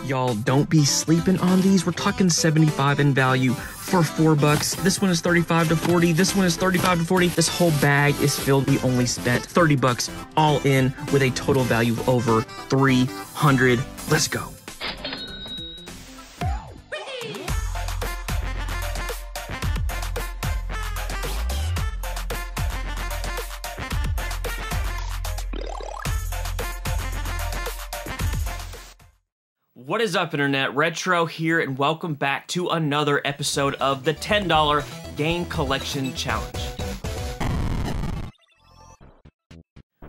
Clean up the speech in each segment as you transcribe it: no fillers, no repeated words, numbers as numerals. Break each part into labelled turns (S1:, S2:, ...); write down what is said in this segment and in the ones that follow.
S1: Y'all, don't be sleeping on these. We're talking 75 in value for $4. This one is 35 to 40. This one is 35 to 40. This whole bag is filled. We only spent 30 bucks all in with a total value of over 300. Let's go. What is up, Internet? Retro here, and welcome back to another episode of the $10 Game Collection Challenge.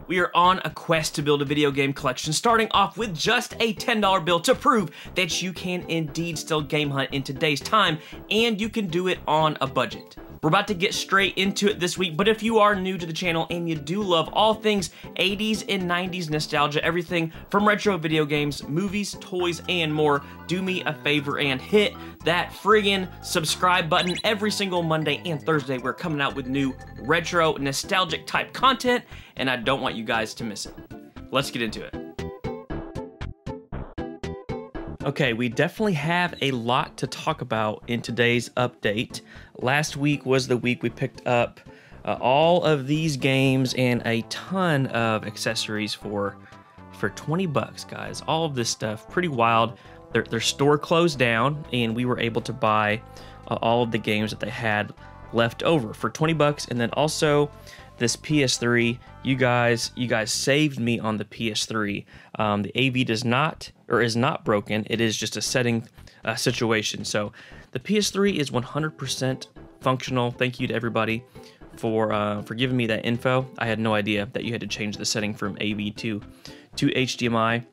S1: We are on a quest to build a video game collection, starting off with just a $10 bill to prove that you can indeed still game hunt in today's time, and you can do it on a budget. We're about to get straight into it this week, but if you are new to the channel and you do love all things 80s and 90s nostalgia, everything from retro video games, movies, toys, and more, do me a favor and hit that friggin' subscribe button. Every single Monday and Thursday, we're coming out with new retro, nostalgic type content, and I don't want you guys to miss it. Let's get into it. Okay, we definitely have a lot to talk about in today's update. Last week was the week we picked up all of these games and a ton of accessories for 20 bucks, guys. All of this stuff, pretty wild. Their store closed down, and we were able to buy all of the games that they had left over for 20 bucks, and then also this PS3. You guys saved me on the PS3. The AV is not broken. It is just a setting situation. So the PS3 is 100% functional. Thank you to everybody for giving me that info. I had no idea that you had to change the setting from AV to HDMI.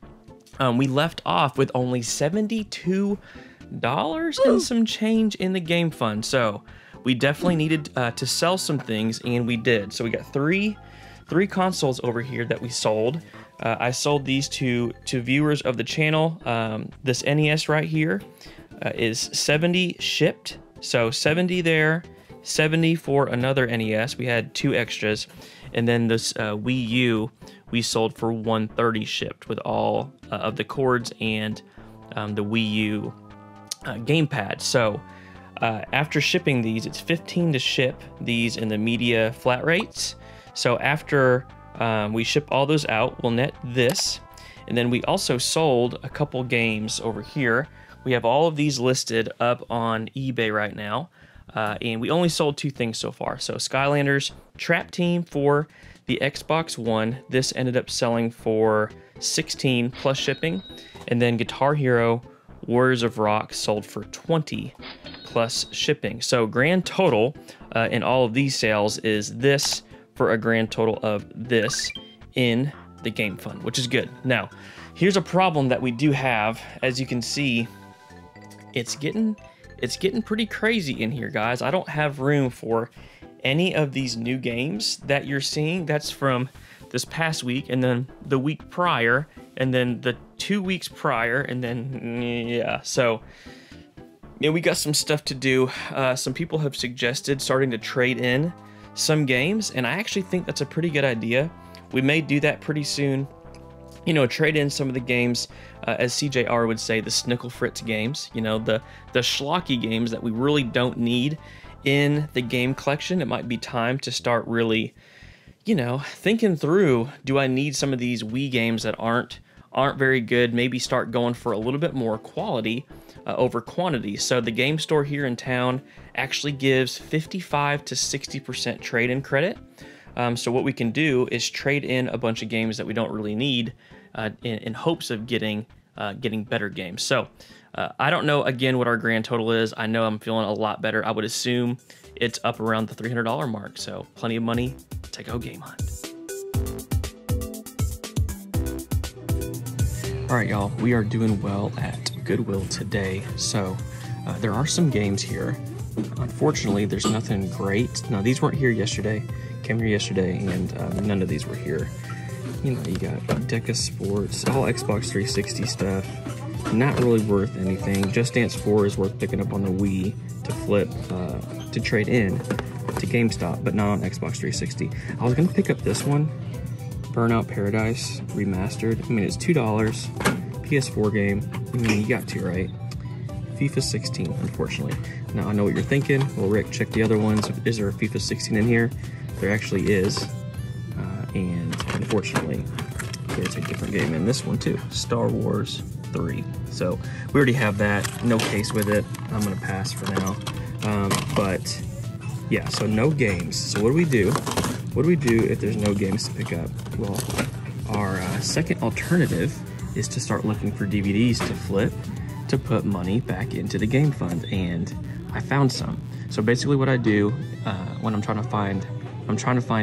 S1: We left off with only $72 and some change in the game fund. So we definitely needed to sell some things, and we did. So we got three consoles over here that we sold. I sold these to viewers of the channel. This NES right here is 70 shipped. So 70 there, 70 for another NES. We had 2 extras. And then this Wii U we sold for 130 shipped with all of the cords and the Wii U gamepad. So after shipping these, it's $15 to ship these in the media flat rates. So after we ship all those out, we'll net this. And then we also sold a couple games over here. We have all of these listed up on eBay right now. And we only sold 2 things so far. So Skylanders Trap Team for the Xbox One. This ended up selling for $16 plus shipping. And then Guitar Hero Warriors of Rock sold for $20 plus shipping. So grand total in all of these sales is this, for a grand total of this in the game fund, which is good. Now, here's a problem that we do have. As you can see, it's getting pretty crazy in here, guys. I don't have room for any of these new games that you're seeing. That's from this past week, and then the week prior, and then the 2 weeks prior, and then, yeah. So, yeah, we got some stuff to do. Some people have suggested starting to trade in some games, and I actually think that's a pretty good idea. We may do that pretty soon. You know, trade in some of the games, as CJR would say, the Snickle Fritz games, you know, the schlocky games that we really don't need in the game collection. It might be time to start really, you know, thinking through, do I need some of these Wii games that aren't very good? Maybe start going for a little bit more quality over quantity. So the game store here in town actually gives 55 to 60% trade-in credit. So what we can do is trade in a bunch of games that we don't really need in hopes of getting better games. So I don't know, again, what our grand total is. I know I'm feeling a lot better. I would assume it's up around the $300 mark. So plenty of money to go game hunt. All right, y'all, we are doing well at Goodwill today. So there are some games here. Unfortunately, there's nothing great. Now, these weren't here yesterday. Came here yesterday, and none of these were here. You know, you got Deca Sports, all Xbox 360 stuff. Not really worth anything. Just Dance 4 is worth picking up on the Wii to flip, to trade in to GameStop, but not on Xbox 360. I was gonna pick up this one, Burnout Paradise Remastered. I mean, it's $2. PS4 game. I mean, you got to, right? FIFA 16, unfortunately. Now, I know what you're thinking. Well, Rick, check the other ones. Is there a FIFA 16 in here? There actually is. And unfortunately, there's a different game in this one too. Star Wars 3. So we already have that. No case with it. I'm gonna pass for now. But yeah, so no games. So what do we do? What do we do if there's no games to pick up? Well, our second alternative is to start looking for DVDs to flip to put money back into the game fund, and I found some. So basically what I do when I'm trying to find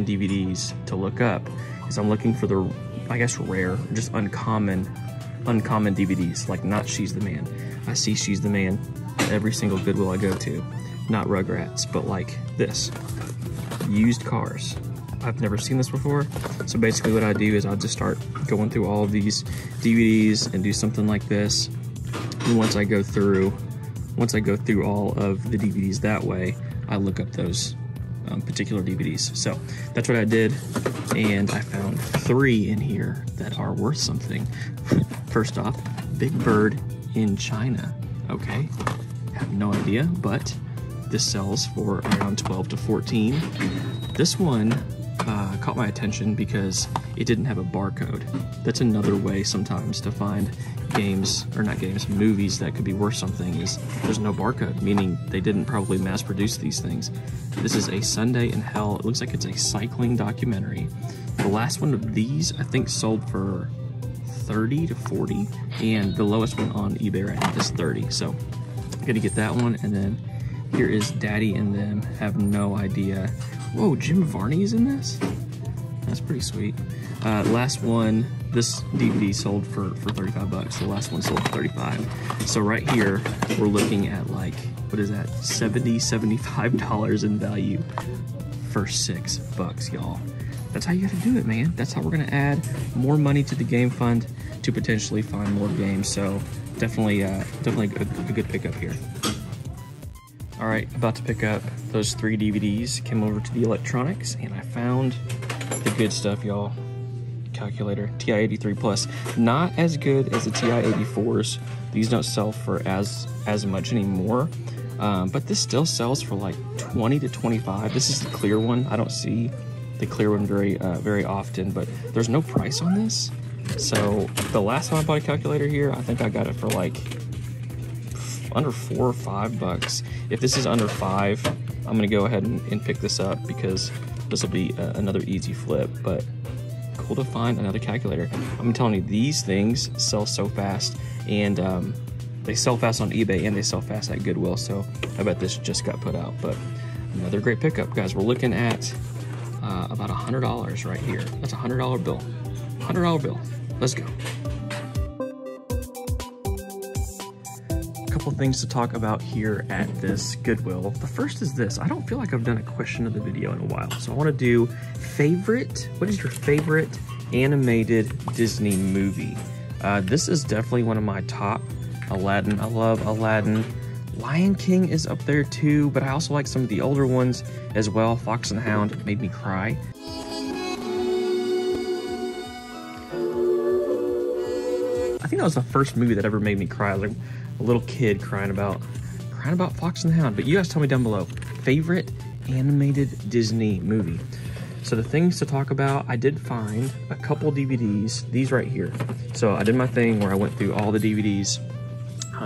S1: DVDs to look up is I'm looking for the, I guess, rare, just uncommon DVDs, like not She's the Man. I see She's the Man at every single Goodwill I go to. Not Rugrats, but like this, used cars. I've never seen this before. So basically what I do is I'll just start going through all of these DVDs and do something like this. And once I go through all of the DVDs that way, I look up those particular DVDs. So that's what I did, and I found 3 in here that are worth something. First off, Big Bird in China. Okay, I have no idea, but this sells for around 12 to 14. This one caught my attention because it didn't have a barcode. That's another way sometimes to find games, or not games, movies that could be worth something, is there's no barcode, meaning they didn't probably mass produce these things. This is A Sunday in Hell. It looks like it's a cycling documentary. The last one of these I think sold for 30 to 40, and the lowest one on eBay right now is 30. So I'm gonna get that one. And then here is Daddy and Them. Have no idea. Whoa, Jim Varney's in this? That's pretty sweet. Last one, this DVD sold for 35 bucks. The last one sold for 35. So right here, we're looking at like, what is that? $75 in value for $6, y'all. That's how you gotta do it, man. That's how we're gonna add more money to the game fund to potentially find more games. So definitely a good pickup here. All right, about to pick up those 3 DVDs. Came over to the electronics and I found the good stuff, y'all. Calculator, TI-83 Plus. Not as good as the TI-84s. These don't sell for as much anymore, but this still sells for like 20 to 25. This is the clear one. I don't see the clear one very often, but there's no price on this. So the last time I bought a calculator here, I think I got it for like under $4 or $5. If this is under 5, I'm gonna go ahead and pick this up because this will be another easy flip. But cool to find another calculator. I'm telling you, these things sell so fast, and they sell fast on eBay and they sell fast at Goodwill. So I bet this just got put out. But another great pickup, guys. We're looking at about $100 right here. That's a $100 bill. $100 bill. Let's go. Couple things to talk about here at this Goodwill. The first is this. I don't feel like I've done a question of the video in a while, so I want to do what is your favorite animated Disney movie? This is definitely one of my top. Aladdin, I love Aladdin. Lion King is up there too, but I also like some of the older ones as well. Fox and the Hound made me cry. I think that was the first movie that ever made me cry. I was like a little kid crying about Fox and the Hound. But you guys tell me down below, favorite animated Disney movie. So the things to talk about, I did find a couple DVDs, these right here. So I did my thing where I went through all the DVDs,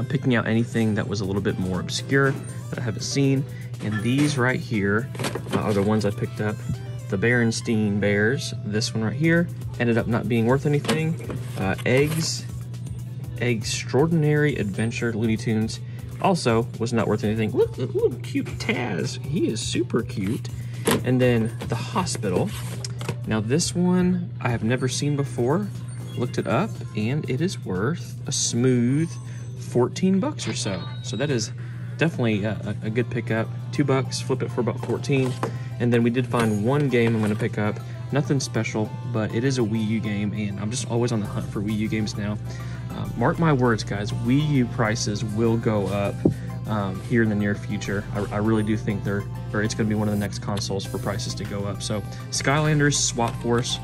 S1: picking out anything that was a little bit more obscure that I haven't seen. And these right here are the ones I picked up. The Berenstein Bears, this one right here, ended up not being worth anything. Extraordinary Adventure Looney Tunes also was not worth anything. Look, little cute Taz. He is super cute. And then The Hospital. Now this one I have never seen before. Looked it up and it is worth a smooth 14 bucks or so. So that is definitely a good pickup. $2, flip it for about 14. And then we did find one game I'm gonna pick up. Nothing special, but it is a Wii U game, and I'm just always on the hunt for Wii U games now. Mark my words, guys, Wii U prices will go up here in the near future. I really do think it's going to be one of the next consoles for prices to go up. So Skylanders, Swap Force,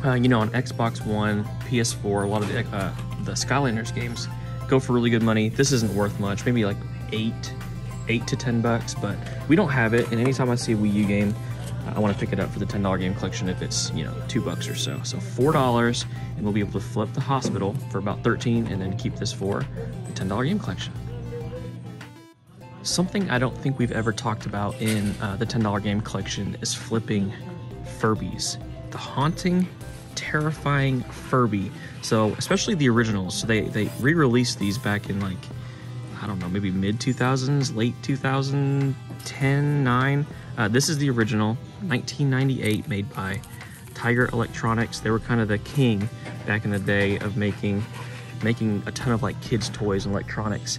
S1: You know, on Xbox One, PS4, a lot of the Skylanders games go for really good money. This isn't worth much, maybe like $8 to $10, but we don't have it. And anytime I see a Wii U game, I want to pick it up for the $10 game collection if it's, you know, $2 or so. So $4, and we'll be able to flip the hospital for about $13 and then keep this for the $10 game collection. Something I don't think we've ever talked about in the $10 game collection is flipping Furbies. The haunting, terrifying Furby. So especially the originals. So they re-released these back in, like, I don't know, maybe mid 2000s, late 2010, 9. This is the original, 1998, made by Tiger Electronics. They were kind of the king back in the day of making a ton of like kids toys and electronics.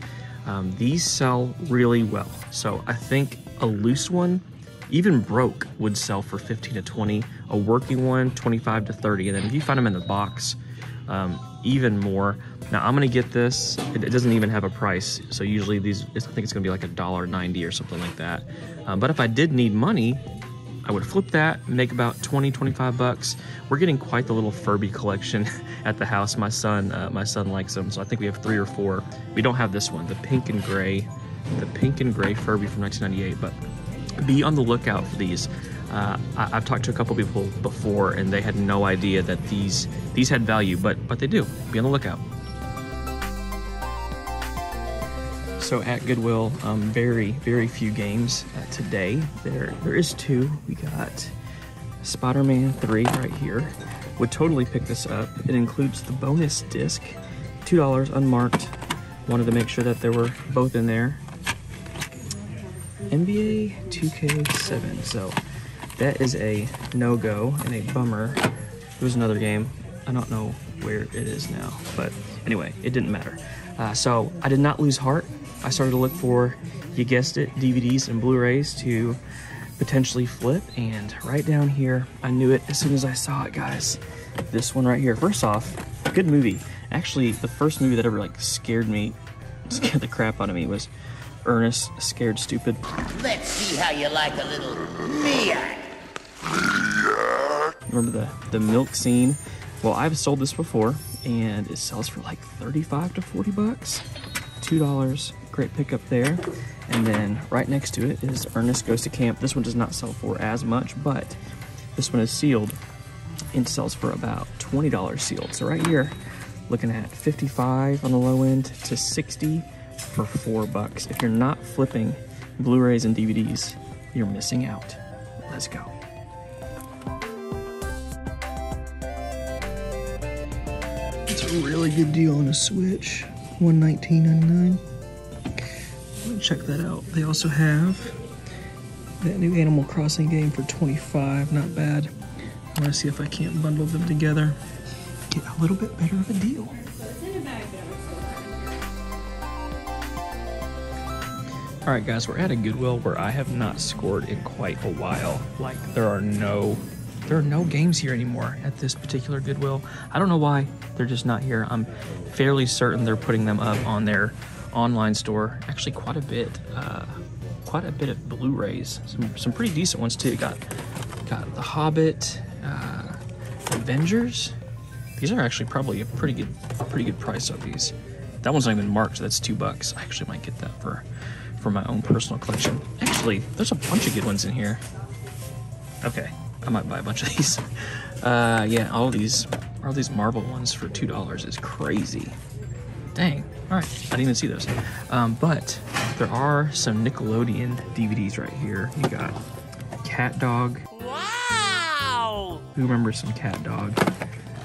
S1: These sell really well. So I think a loose one, even broke, would sell for 15 to 20. A working one, 25 to 30. And then if you find them in the box, even more. Now I'm gonna get this. It doesn't even have a price. So usually these, I think it's gonna be like $1.90 or something like that. But if I did need money, I would flip that, make about 20, 25 bucks. We're getting quite the little Furby collection at the house. My son likes them, so I think we have 3 or 4. We don't have this one, the pink and gray Furby from 1998, but be on the lookout for these. I've talked to a couple people before, and they had no idea that these had value, but they do. Be on the lookout. So at Goodwill, very, very few games today. There is 2. We got Spider-Man 3 right here. Would totally pick this up. It includes the bonus disc, $2 unmarked. Wanted to make sure that they were both in there. NBA 2K7. So that is a no-go and a bummer. There was another game. I don't know where it is now, but anyway, it didn't matter. So I did not lose heart. I started to look for, you guessed it, DVDs and Blu-rays to potentially flip, and right down here, I knew it as soon as I saw it, guys. This one right here. First off, good movie. Actually, the first movie that ever like scared the crap out of me was Ernest Scared Stupid.
S2: Let's see how you like a little Fiat.
S1: Remember the milk scene? Well, I've sold this before, and it sells for like 35 to 40 bucks. $2, great pickup there. And then right next to it is Ernest Goes to Camp. This one does not sell for as much, but this one is sealed and sells for about $20 sealed. So right here, looking at 55 on the low end to 60 for $4. If you're not flipping Blu-rays and DVDs, you're missing out. Let's go. It's a really good deal on a Switch, $119.99. Check that out. They also have that new Animal Crossing game for $25, not bad. I want to see if I can't bundle them together, get a little bit better of a deal. All right, guys, we're at a Goodwill where I have not scored in quite a while. Like, there are no games here anymore at this particular Goodwill. I don't know why they're just not here. I'm fairly certain they're putting them up on their online store. Actually, quite a bit of Blu-rays. Some pretty decent ones too. Got The Hobbit, Avengers. These are actually probably a pretty good price of these. That one's not even marked, so that's $2. I actually might get that for my own personal collection. Actually, there's a bunch of good ones in here. Okay, I might buy a bunch of these. Yeah, all these Marvel ones for $2 is crazy. Dang. All right, I didn't even see those. But there are some Nickelodeon DVDs right here. You got Cat Dog.
S2: Wow!
S1: Who remembers some Cat Dog?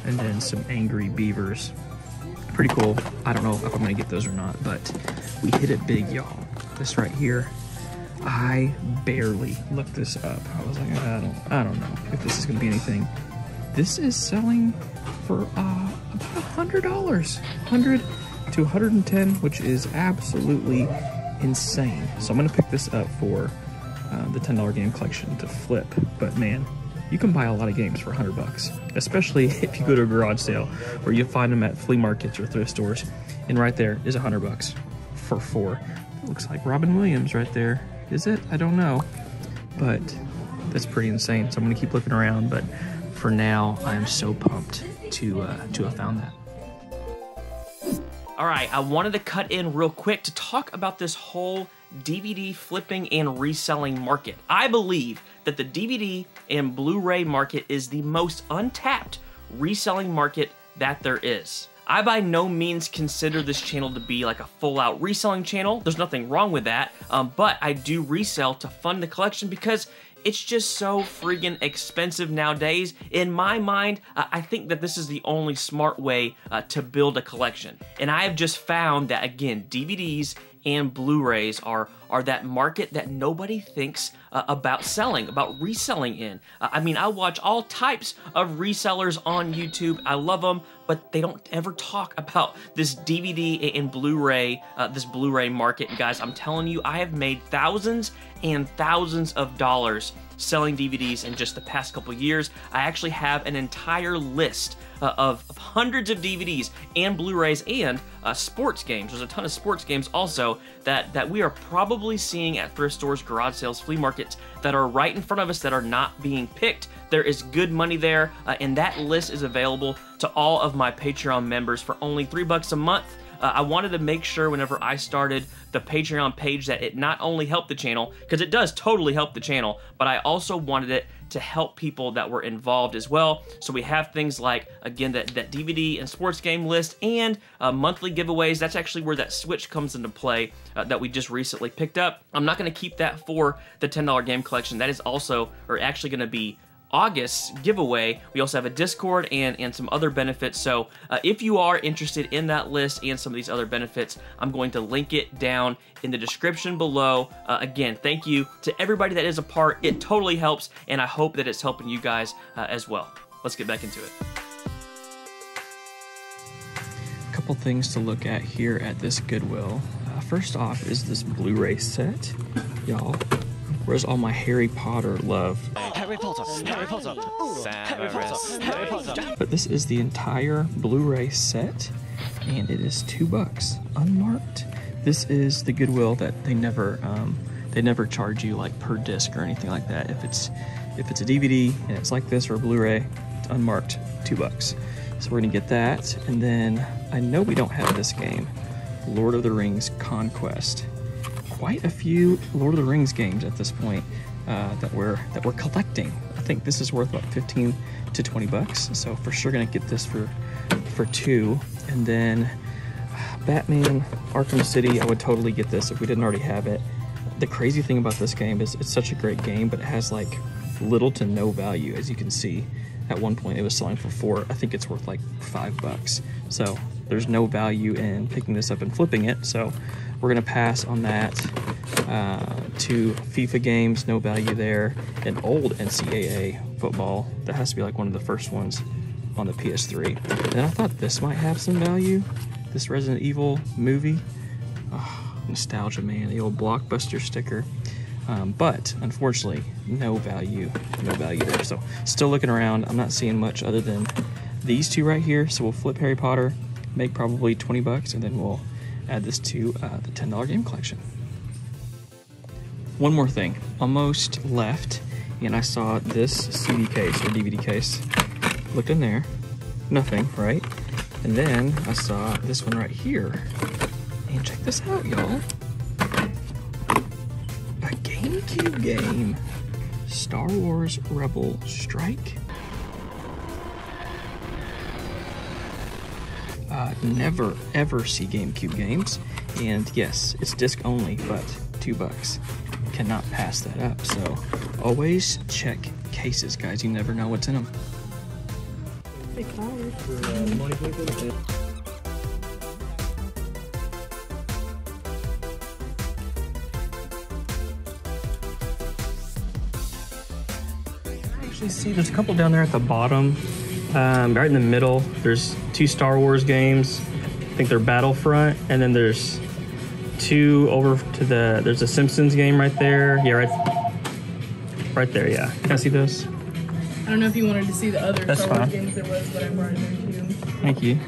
S1: And then some Angry Beavers. Pretty cool. I don't know if I'm gonna get those or not, but we hit it big, y'all. This right here, I barely looked this up. I was like, I don't know if this is gonna be anything. This is selling for about $100, $100 to $110, which is absolutely insane. So I'm gonna pick this up for the $10 game collection to flip. But man, you can buy a lot of games for $100, especially if you go to a garage sale or you find them at flea markets or thrift stores. And right there is $100 for 4. It looks like Robin Williams right there. Is it? I don't know, but that's pretty insane. So I'm gonna keep looking around, but for now, I am so pumped to have found that. All right, I wanted to cut in real quick to talk about this whole DVD flipping and reselling market. I believe that the DVD and Blu-ray market is the most untapped reselling market that there is. I by no means consider this channel to be like a full-out reselling channel. There's nothing wrong with that, but I do resell to fund the collection because it's just so friggin' expensive nowadays. In my mind, I think that this is the only smart way to build a collection. And I have just found that, again, DVDs and Blu-rays are that market that nobody thinks about selling, about reselling in. I mean, I watch all types of resellers on YouTube. I love them, but they don't ever talk about this DVD and Blu-ray, this Blu-ray market. And guys, I'm telling you, I have made thousands and thousands of dollars selling DVDs in just the past couple years. I actually have an entire list of hundreds of DVDs and Blu-rays and sports games. There's a ton of sports games also that we are probably seeing at thrift stores, garage sales, flea markets that are right in front of us that are not being picked. There is good money there, and that list is available to all of my Patreon members for only $3 a month. I wanted to make sure whenever I started the Patreon page that it not only helped the channel, because it does totally help the channel, but I also wanted it to help people that were involved as well. So we have things like, again, that DVD and sports game list and monthly giveaways. That's actually where that Switch comes into play that we just recently picked up. I'm not going to keep that for the $10 game collection. That is also, or actually going to be August giveaway. We also have a Discord and some other benefits. So if you are interested in that list and some of these other benefits, I'm going to link it down in the description below. Again, thank you to everybody that is a part. It totally helps, and I hope that it's helping you guys as well. Let's get back into it. A couple things to look at here at this Goodwill. First off is this Blu-ray set. Y'all, where's all my Harry Potter love?
S3: Harry Potter, Harry Potter, Harry Potter, Harry Potter.
S1: But this is the entire Blu-ray set, and it is $2, unmarked. This is the Goodwill that they never charge you like per disc or anything like that. If it's a DVD and it's like this or a Blu-ray, it's unmarked, $2. So we're gonna get that, and then I know we don't have this game, Lord of the Rings Conquest. Quite a few Lord of the Rings games at this point that we're collecting. I think this is worth about 15 to 20 bucks. So for sure gonna get this for $2. And then Batman Arkham City, I would totally get this if we didn't already have it. The crazy thing about this game is it's such a great game, but it has like little to no value. As you can see, at one point it was selling for $4. I think it's worth like $5. So there's no value in picking this up and flipping it. So we're gonna pass on that. To FIFA games, no value there. An old NCAA football that has to be like one of the first ones on the PS3. And I thought this might have some value. This Resident Evil movie. Oh, nostalgia, man. The old Blockbuster sticker. But unfortunately, no value there. So still looking around. I'm not seeing much other than these two right here. So we'll flip Harry Potter, make probably 20 bucks, and then we'll add this to the $10 game collection. One more thing, almost left, and I saw this CD case or DVD case. Looked in there, nothing, right? And then I saw this one right here. And check this out, y'all. A GameCube game. Star Wars Rebel Strike. Never ever see GameCube games. And yes, it's disc only, but $2. Cannot pass that up. So always check cases, guys. You never know what's in them. Actually, see, there's a couple down there at the bottom. Right in the middle, there's 2 Star Wars games. I think they're Battlefront, and then there's 2 over to the, there's a Simpsons game right there. Yeah, right there, yeah. Can I see those?
S4: I don't know if you wanted to see the other
S1: Star
S4: Wars games there was, but I brought it there too.
S1: Thank you.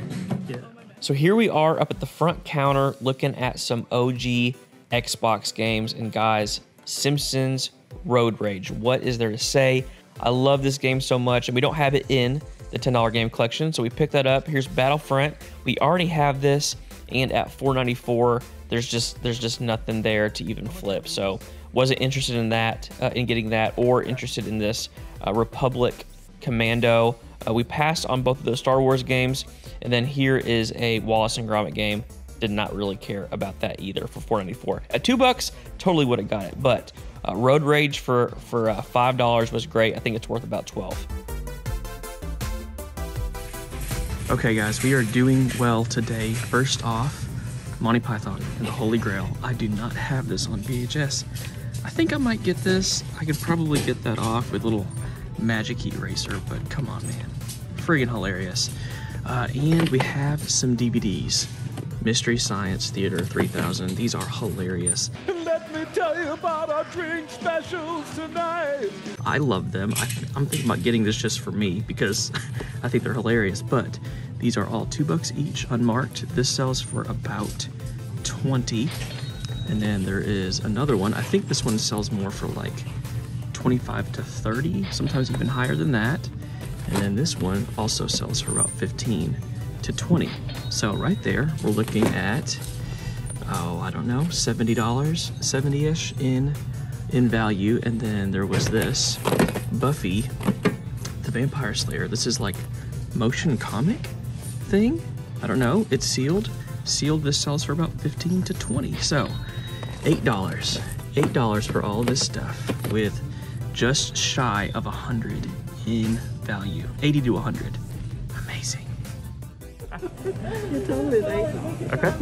S1: Yeah. So here we are up at the front counter looking at some OG Xbox games, and guys, Simpsons Road Rage. What is there to say? I love this game so much, and we don't have it in the $10 game collection, so we picked that up. Here's Battlefront. We already have this, and at $4.94, there's just nothing there to even flip. So wasn't interested in that, in getting that, or interested in this Republic Commando. We passed on both of those Star Wars games, and then here is a Wallace and Gromit game. Did not really care about that either for $4.94. At $2, totally would have got it, but Road Rage for $5 was great. I think it's worth about $12. Okay, guys, we are doing well today. First off, Monty Python and the Holy Grail. I do not have this on VHS. I think I might get this. I could probably get that off with a little magic eraser, but come on, man. Friggin' hilarious. And we have some DVDs. Mystery Science Theater 3000. These are hilarious.
S3: Let me tell you about our drink specials tonight.
S1: I love them. I'm thinking about getting this just for me because I think they're hilarious, but these are all $2 each, unmarked. This sells for about $20. And then there is another one. I think this one sells more for like $25 to $30, sometimes even higher than that. And then this one also sells for about $15 to $20. So right there, we're looking at, oh, I don't know, $70, 70-ish in value. And then there was this Buffy the Vampire Slayer. This is like motion comic thing. I don't know. It's sealed. Sealed, this sells for about $15 to $20. So $8. $8 for all this stuff with just shy of 100 in value. 80 to 100. Amazing.
S4: You totally like it.
S1: Okay.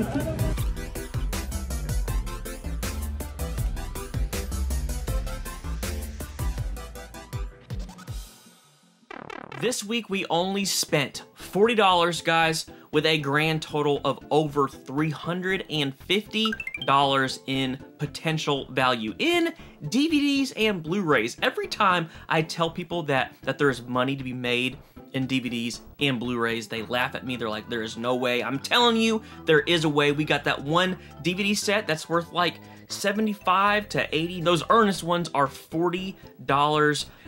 S1: This week we only spent $40, guys, with a grand total of over $350 in potential value in DVDs and Blu-rays. Every time I tell people that there's money to be made in DVDs and Blu-rays, they laugh at me. They're like, there is no way. I'm telling you, there is a way. We got that one DVD set that's worth like $75 to $80. Those Ernest ones are $40,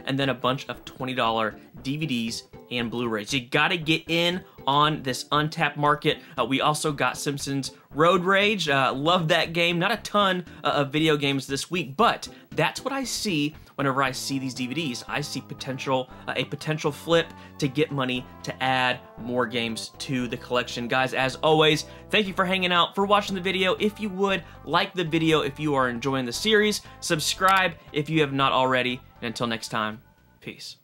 S1: and then a bunch of $20 DVDs and Blu-rays. You gotta get in on this untapped market. We also got Simpsons Road Rage. Love that game. Not a ton of video games this week, but that's what I see whenever I see these DVDs. I see potential, a potential flip to get money to add more games to the collection. Guys, as always, thank you for hanging out, for watching the video. If you would, like the video if you are enjoying the series, subscribe if you have not already, and until next time, peace.